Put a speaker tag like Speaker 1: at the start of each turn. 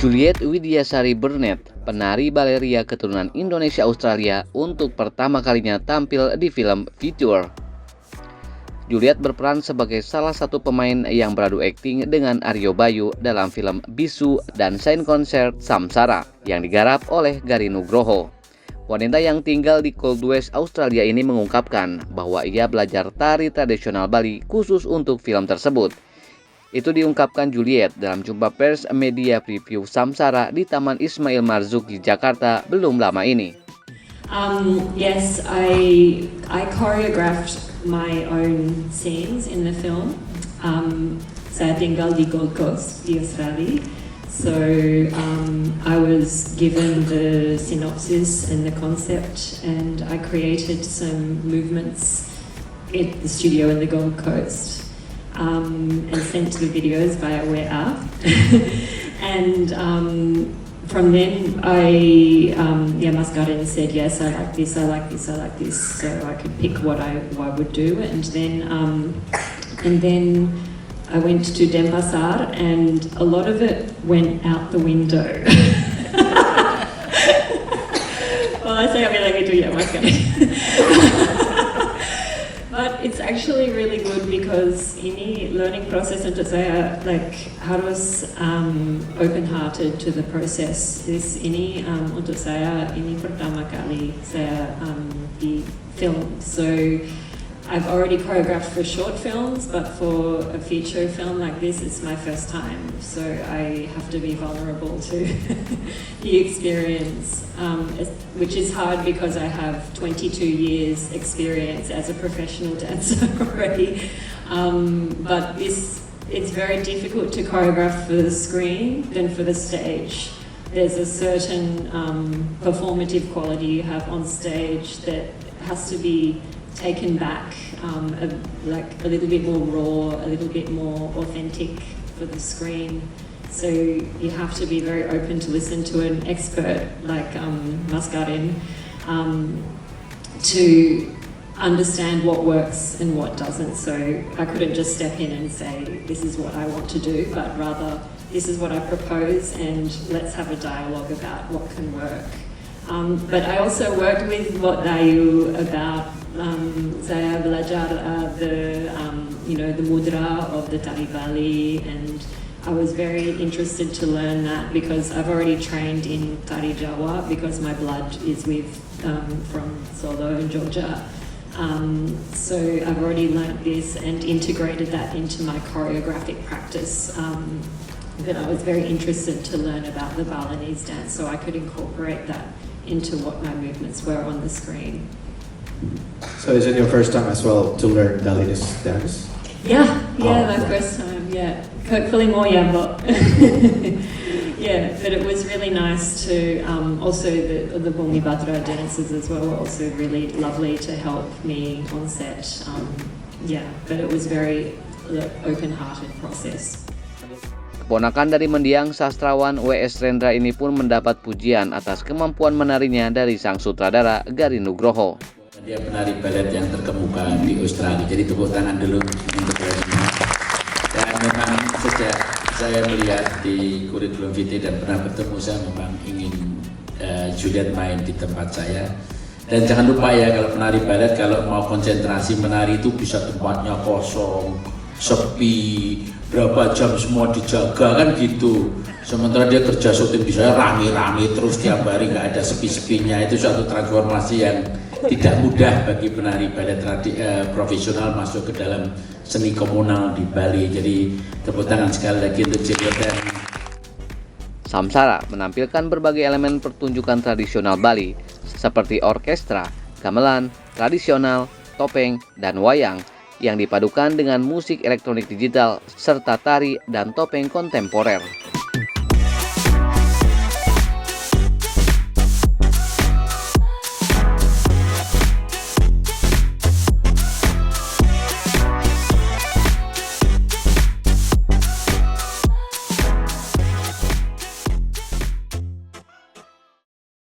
Speaker 1: Juliet Widyasari Burnett, penari baleria keturunan Indonesia-Australia, untuk pertama kalinya tampil di film Future. Juliet berperan sebagai salah satu pemain yang beradu akting dengan Aryo Bayu dalam film Bisu dan Saint Concert Samsara yang digarap oleh Gari Nugroho. Wanita yang tinggal di Gold West, Australia ini mengungkapkan bahwa ia belajar tari tradisional Bali khusus untuk film tersebut. Itu diungkapkan Juliet dalam jumpa pers media preview Samsara di Taman Ismail Marzuki, Jakarta belum lama ini.
Speaker 2: Yes, I choreographed my own scenes in the film. Saya tinggal di Gold Coast di Australia. So I was given the synopsis and the concept, and I created some movements at the studio in the Gold Coast, and sent the videos via WeApp. And from then Mas Garin said, yes, I like this, I like this, I like this, so I could pick what I would do, and then I went to Denpasar, and a lot of it went out the window. Well, saya bilang itu ya, Mas Garin. But it's actually really good because ini learning process untuk saya harus open-hearted to the process. Ini untuk saya ini pertama kali saya di film. So I've already choreographed for short films, but for a feature film like this, it's my first time. So I have to be vulnerable to the experience, which is hard because I have 22 years experience as a professional dancer already. But it's very difficult to choreograph for the screen than for the stage. There's a certain performative quality you have on stage that has to be taken back, a little bit more raw, a little bit more authentic for the screen. So you have to be very open to listen to an expert like Mas Garin to understand what works and what doesn't. So I couldn't just step in and say, this is what I want to do, but rather, this is what I propose, and let's have a dialogue about what can work. But I also worked with Wat Dayu about saya belajar the mudra of the Tari Bali, and I was very interested to learn that because I've already trained in Tari Jawa because my blood is from Solo and Georgia. So I've already learnt this and integrated that into my choreographic practice. But I was very interested to learn about the Balinese dance so I could incorporate that into what my movements were on the screen.
Speaker 3: So is it your first time as well to learn Balinese dance?
Speaker 2: Yeah, my first time, yeah. Hopefully more yamba. Yeah, but it was really nice to, also the Bumi Batra dancers as well were also really lovely to help me on set. But it was very open-hearted process.
Speaker 1: Keponakan dari mendiang sastrawan W.S. Rendra ini pun mendapat pujian atas kemampuan menarinya dari sang sutradara Gari Nugroho.
Speaker 4: Dia penari balet yang terkemuka di Australia, jadi tepuk tangan dulu untuk dia semua. Dan memang sejak saya melihat di kurikulum vitae dan pernah bertemu, saya memang ingin Juliet main di tempat saya. Dan jangan lupa ya, kalau penari balet kalau mau konsentrasi menari itu bisa tempatnya kosong, sepi, berapa jam semua dijaga kan gitu. Sementara dia kerja syuting bisa rame-rame terus tiap hari, nggak ada sepi-sepinya. Itu suatu transformasi yang tidak mudah bagi penari balet profesional masuk ke dalam seni komunal di Bali. Jadi tepuk tangan sekali lagi untuk Juliet.
Speaker 1: Samsara menampilkan berbagai elemen pertunjukan tradisional Bali seperti orkestra, gamelan, tradisional, topeng, dan wayang yang dipadukan dengan musik elektronik digital serta tari dan topeng kontemporer.